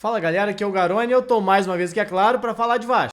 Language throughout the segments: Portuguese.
Fala galera, aqui é o Garone e eu tô mais uma vez aqui, é claro, para falar de Vasco.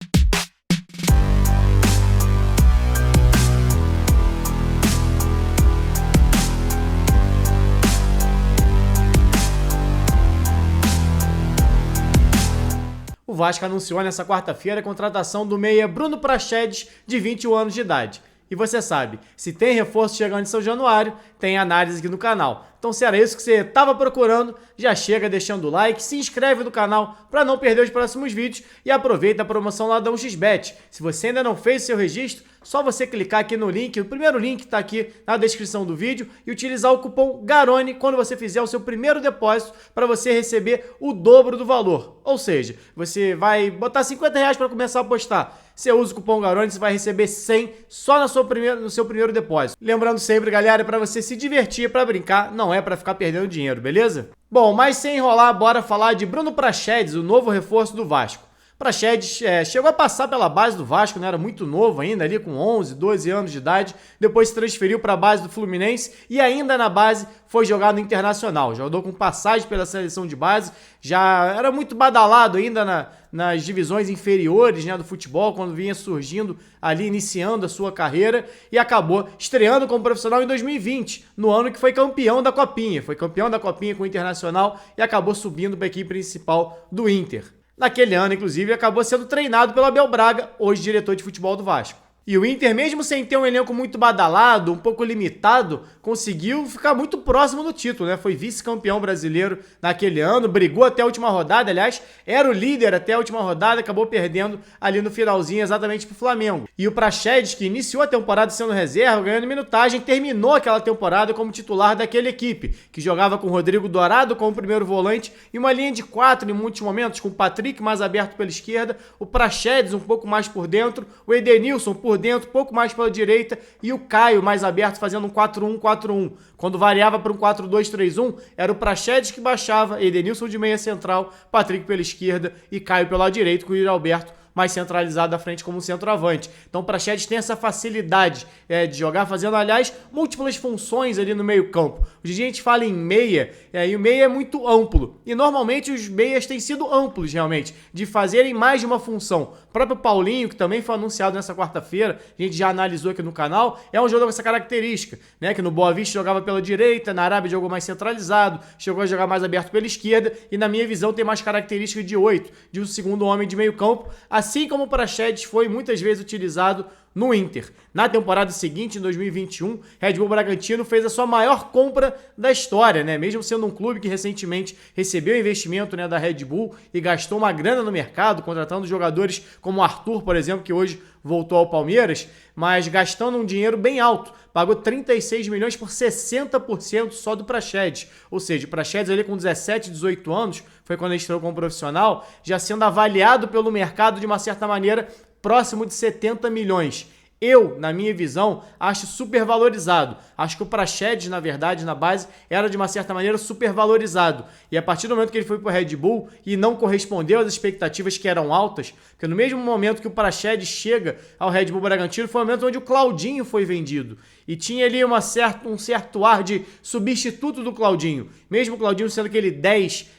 O Vasco anunciou nessa quarta-feira a contratação do meia Bruno Praxedes, de 21 anos de idade. E você sabe, se tem reforço chegando em São Januário, tem análise aqui no canal. Então se era isso que você estava procurando, já chega deixando o like, se inscreve no canal para não perder os próximos vídeos e aproveita a promoção lá da 1xBet. Se você ainda não fez seu registro, só você clicar aqui no link, o primeiro link está aqui na descrição do vídeo e utilizar o cupom GARONE quando você fizer o seu primeiro depósito para você receber o dobro do valor. Ou seja, você vai botar R$50 para começar a apostar. Você usa o cupom GARONE, você vai receber 100 só no seu primeiro depósito. Lembrando sempre, galera, é para você se divertir, para brincar, não é para ficar perdendo dinheiro, beleza? Bom, mas sem enrolar, bora falar de Bruno Praxedes, o novo reforço do Vasco. Praxedes chegou a passar pela base do Vasco, né? Era muito novo ainda, ali com 11, 12 anos de idade, depois se transferiu para a base do Fluminense e ainda na base foi jogar no Internacional, jogador com passagem pela seleção de base, já era muito badalado ainda nas divisões inferiores, né, do futebol, quando vinha surgindo ali, iniciando a sua carreira, e acabou estreando como profissional em 2020, no ano que foi campeão da Copinha, com o Internacional e acabou subindo para a equipe principal do Inter. Naquele ano, inclusive, acabou sendo treinado pelo Abel Braga, hoje diretor de futebol do Vasco. E o Inter, mesmo sem ter um elenco muito badalado, um pouco limitado, conseguiu ficar muito próximo do título, né? Foi vice-campeão brasileiro naquele ano, brigou até a última rodada, aliás, era o líder até a última rodada, acabou perdendo ali no finalzinho exatamente pro Flamengo. E o Praxedes, que iniciou a temporada sendo reserva, ganhando minutagem, terminou aquela temporada como titular daquela equipe, que jogava com o Rodrigo Dourado como primeiro volante e uma linha de 4 em muitos momentos, com o Patrick mais aberto pela esquerda, o Praxedes um pouco mais por dentro, o Edenilson por dentro, pouco mais pela direita, e o Caio mais aberto fazendo um 4-1-4-1. Quando variava para um 4-2-3-1, era o Praxedes que baixava, Edenilson de meia central, Patrick pela esquerda e Caio pelo lado direito, com o Yuri Alberto mais centralizado à frente como centroavante. Então o Praxedes tem essa facilidade de jogar, fazendo, aliás, múltiplas funções ali no meio campo. Hoje a gente fala em meia, e o meia é muito amplo. E normalmente os meias têm sido amplos, realmente, de fazerem mais de uma função. O próprio Paulinho, que também foi anunciado nessa quarta-feira, a gente já analisou aqui no canal, é um jogador com essa característica, né? Que no Boa Vista jogava pela direita, na Arábia jogou mais centralizado, chegou a jogar mais aberto pela esquerda, e na minha visão tem mais característica de 8, de um segundo homem de meio campo, assim como o Praxedes foi muitas vezes utilizado no Inter. Na temporada seguinte, em 2021, Red Bull Bragantino fez a sua maior compra da história, né? Mesmo sendo um clube que recentemente recebeu investimento, né, da Red Bull e gastou uma grana no mercado, contratando jogadores como o Arthur, por exemplo, que hoje voltou ao Palmeiras, mas gastando um dinheiro bem alto. Pagou 36 milhões por 60% só do Praxedes. Ou seja, o Praxedes ali com 17, 18 anos, foi quando ele estreou como profissional, já sendo avaliado pelo mercado de uma certa maneira próximo de 70 milhões. Eu, na minha visão, acho supervalorizado. Acho que o Praxedes, na verdade, na base, era de uma certa maneira supervalorizado. E a partir do momento que ele foi para o Red Bull e não correspondeu às expectativas que eram altas, porque no mesmo momento que o Praxedes chega ao Red Bull Bragantino, foi o momento onde o Claudinho foi vendido. E tinha ali um certo ar de substituto do Claudinho. Mesmo o Claudinho sendo aquele 10,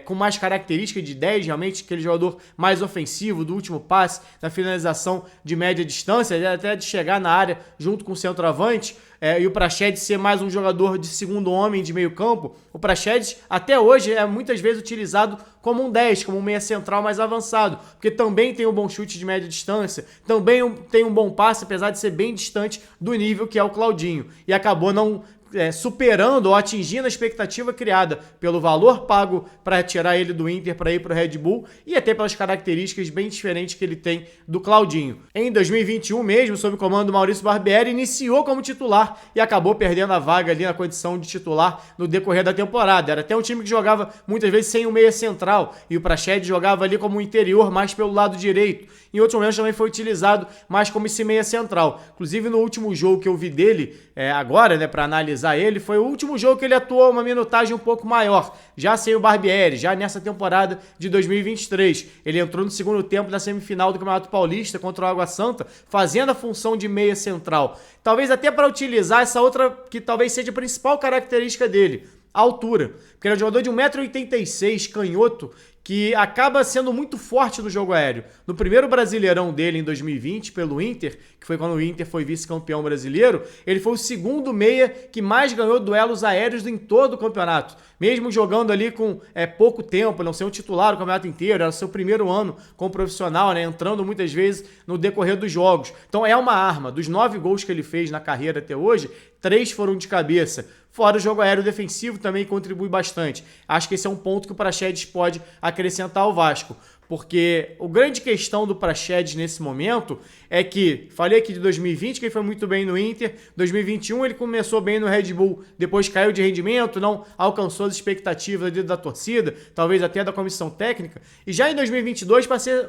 com mais característica de 10, realmente, aquele jogador mais ofensivo, do último passe, da finalização de média distância, até de chegar na área junto com o centroavante, e o Praxedes ser mais um jogador de segundo homem de meio campo. O Praxedes até hoje é muitas vezes utilizado como um 10, como um meia central mais avançado, porque também tem um bom chute de média distância, também tem um bom passe, apesar de ser bem distante do nível que é o Claudinho, e acabou não superando ou atingindo a expectativa criada pelo valor pago para tirar ele do Inter para ir para o Red Bull e até pelas características bem diferentes que ele tem do Claudinho. Em 2021 mesmo, sob o comando do Maurício Barbieri, iniciou como titular e acabou perdendo a vaga ali na condição de titular no decorrer da temporada. Era até um time que jogava muitas vezes sem um meia central e o Praxedes jogava ali como interior, mais pelo lado direito. Em outros momentos também foi utilizado mais como esse meia central. Inclusive no último jogo que eu vi dele, agora, né, para analisar ele, foi o último jogo que ele atuou uma minutagem um pouco maior, já sem o Barbieri, já nessa temporada de 2023. Ele entrou no segundo tempo da semifinal do Campeonato Paulista contra o Água Santa, fazendo a função de meia central. Talvez até para utilizar essa outra, que talvez seja a principal característica dele, a altura. Porque ele é um jogador de 1,86 m, canhoto, que acaba sendo muito forte no jogo aéreo. No primeiro Brasileirão dele, em 2020, pelo Inter, que foi quando o Inter foi vice-campeão brasileiro, ele foi o segundo meia que mais ganhou duelos aéreos em todo o campeonato. Mesmo jogando ali com pouco tempo, não ser um titular o campeonato inteiro, era seu primeiro ano como profissional, né, entrando muitas vezes no decorrer dos jogos. Então é uma arma. Dos 9 gols que ele fez na carreira até hoje, 3 foram de cabeça. Fora o jogo aéreo defensivo também contribui bastante. Acho que esse é um ponto que o Praxedes pode acrescentar ao Vasco. Porque a grande questão do Praxedes nesse momento é que, falei aqui de 2020, que ele foi muito bem no Inter, 2021 ele começou bem no Red Bull, depois caiu de rendimento, não alcançou as expectativas da torcida, talvez até da comissão técnica, e já em 2022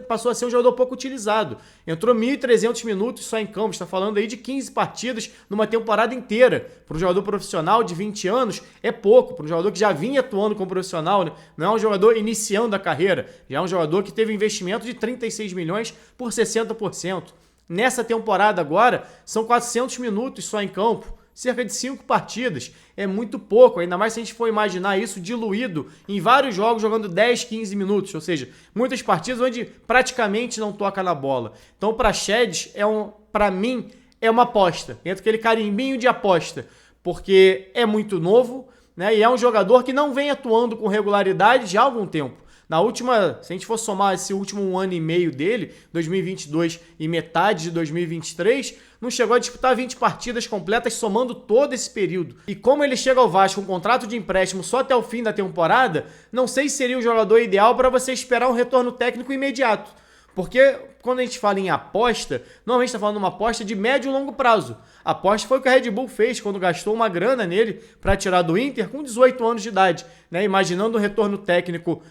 passou a ser um jogador pouco utilizado. Entrou 1.300 minutos só em campo, está falando aí de 15 partidas numa temporada inteira. Para um jogador profissional de 20 anos é pouco, para um jogador que já vinha atuando como profissional, né? Não é um jogador iniciando a carreira, já é um jogador que teve investimento de 36 milhões por 60%. Nessa temporada agora, são 400 minutos só em campo, cerca de 5 partidas. É muito pouco, ainda mais se a gente for imaginar isso diluído em vários jogos, jogando 10, 15 minutos, ou seja, muitas partidas onde praticamente não toca na bola. Então o Praxedes, para mim, é uma aposta, entra aquele carimbinho de aposta, porque é muito novo, né, e é um jogador que não vem atuando com regularidade já há algum tempo. Na última, se a gente for somar esse último ano e meio dele, 2022 e metade de 2023, não chegou a disputar 20 partidas completas somando todo esse período. E como ele chega ao Vasco com um contrato de empréstimo só até o fim da temporada, não sei se seria o jogador ideal para você esperar um retorno técnico imediato. Porque quando a gente fala em aposta, normalmente está falando de uma aposta de médio e longo prazo. A aposta foi o que a Red Bull fez quando gastou uma grana nele para tirar do Inter com 18 anos de idade, né? Imaginando um retorno técnico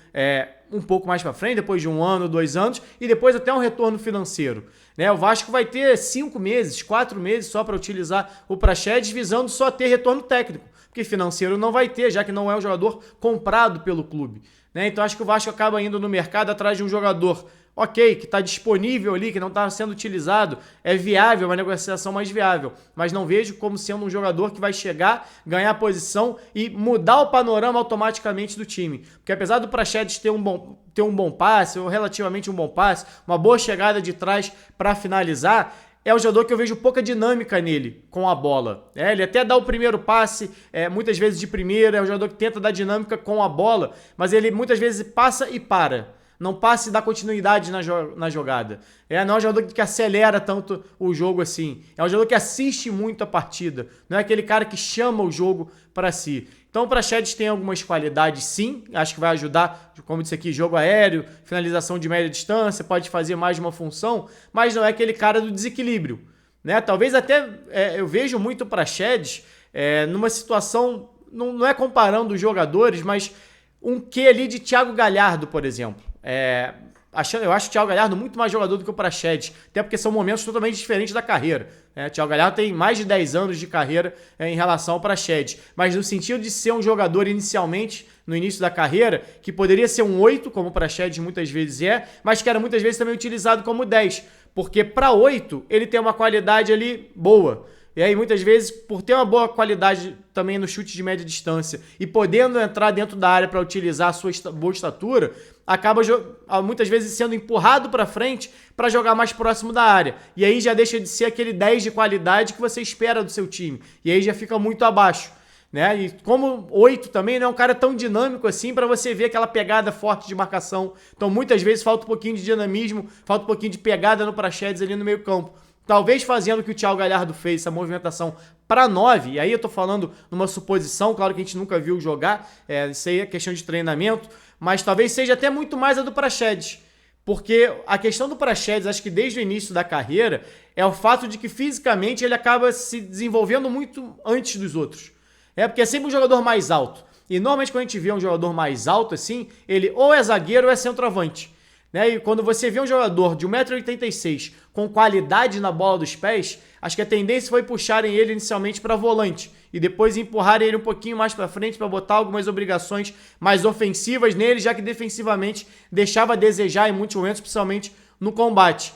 um pouco mais para frente, depois de 1 ano, 2 anos, e depois até um retorno financeiro. Né? O Vasco vai ter 5 meses, 4 meses só para utilizar o Praxedes, visando só ter retorno técnico, porque financeiro não vai ter, já que não é um jogador comprado pelo clube. Né? Então acho que o Vasco acaba indo no mercado atrás de um jogador ok, que está disponível ali, que não está sendo utilizado, é viável, uma negociação mais viável, mas não vejo como sendo um jogador que vai chegar, ganhar a posição e mudar o panorama automaticamente do time. Porque apesar do Praxedes ter um bom passe, ou relativamente um bom passe, uma boa chegada de trás para finalizar, é um jogador que eu vejo pouca dinâmica nele com a bola. Ele até dá o primeiro passe, muitas vezes de primeira, é um jogador que tenta dar dinâmica com a bola, mas ele muitas vezes passa e para. Não passe e dá continuidade na jogada. Não é um jogador que acelera tanto o jogo assim. É um jogador que assiste muito a partida. Não é aquele cara que chama o jogo para si. Então o Praxedes tem algumas qualidades sim. Acho que vai ajudar, como eu disse aqui, jogo aéreo, finalização de média distância, pode fazer mais de uma função, mas não é aquele cara do desequilíbrio. Né? Talvez até eu vejo muito o Praxedes numa situação, não é comparando os jogadores, mas um quê ali de Thiago Galhardo, por exemplo. Eu acho o Thiago Galhardo muito mais jogador do que o Praxedes, até porque são momentos totalmente diferentes da carreira. O Thiago Galhardo tem mais de 10 anos de carreira em relação ao Praxedes, mas no sentido de ser um jogador inicialmente, no início da carreira, que poderia ser um 8, como o Praxedes muitas vezes mas que era muitas vezes também utilizado como 10, porque para 8 ele tem uma qualidade ali boa. E aí, muitas vezes, por ter uma boa qualidade também no chute de média distância e podendo entrar dentro da área para utilizar a sua boa estatura, acaba muitas vezes sendo empurrado para frente para jogar mais próximo da área. E aí já deixa de ser aquele 10 de qualidade que você espera do seu time. E aí já fica muito abaixo. Né? E como 8 também não é um cara tão dinâmico assim para você ver aquela pegada forte de marcação. Então, muitas vezes, falta um pouquinho de dinamismo, falta um pouquinho de pegada no Praxedes ali no meio campo. Talvez fazendo o que o Thiago Galhardo fez, essa movimentação para 9, e aí eu tô falando numa suposição, claro que a gente nunca viu jogar, isso aí é questão de treinamento, mas talvez seja até muito mais a do Praxedes, porque a questão do Praxedes, acho que desde o início da carreira, é o fato de que fisicamente ele acaba se desenvolvendo muito antes dos outros. Porque é sempre um jogador mais alto, e normalmente quando a gente vê um jogador mais alto assim, ele ou é zagueiro ou é centroavante. E quando você vê um jogador de 1,86 m com qualidade na bola dos pés, acho que a tendência foi puxarem ele inicialmente para volante e depois empurrarem ele um pouquinho mais para frente para botar algumas obrigações mais ofensivas nele, já que defensivamente deixava a desejar em muitos momentos, principalmente no combate.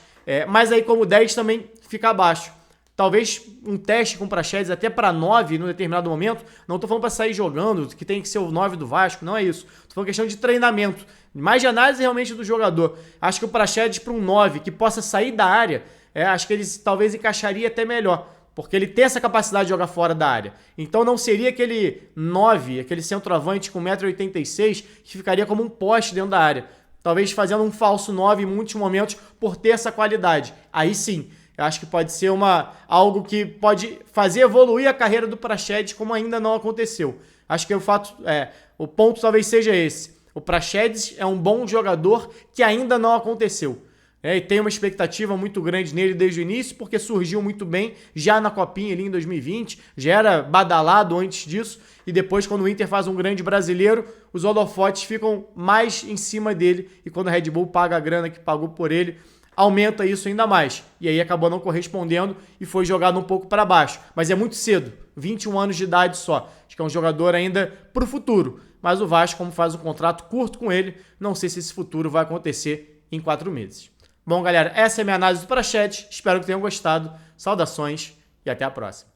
Mas aí como 10 também fica abaixo. Talvez um teste com o Praxedes até para 9 num determinado momento. Não tô falando para sair jogando, que tem que ser o 9 do Vasco, não é isso. Tô falando questão de treinamento, mais de análise realmente do jogador. Acho que o Praxedes para um 9 que possa sair da área, acho que ele talvez encaixaria até melhor. Porque ele tem essa capacidade de jogar fora da área. Então não seria aquele 9, aquele centroavante com 1,86 m que ficaria como um poste dentro da área. Talvez fazendo um falso 9 em muitos momentos por ter essa qualidade. Aí sim, eu acho que pode ser algo que pode fazer evoluir a carreira do Praxedes como ainda não aconteceu. Acho que o ponto talvez seja esse. O Praxedes é um bom jogador que ainda não aconteceu. E tem uma expectativa muito grande nele desde o início, porque surgiu muito bem já na Copinha ali em 2020, já era badalado antes disso, e depois quando o Inter faz um grande brasileiro, os holofotes ficam mais em cima dele, e quando a Red Bull paga a grana que pagou por ele, aumenta isso ainda mais. E aí acabou não correspondendo e foi jogado um pouco para baixo. Mas é muito cedo, 21 anos de idade só. Acho que é um jogador ainda para o futuro. Mas o Vasco, como faz um contrato curto com ele, não sei se esse futuro vai acontecer em 4 meses. Bom, galera, essa é a minha análise do Praxedes. Espero que tenham gostado. Saudações e até a próxima.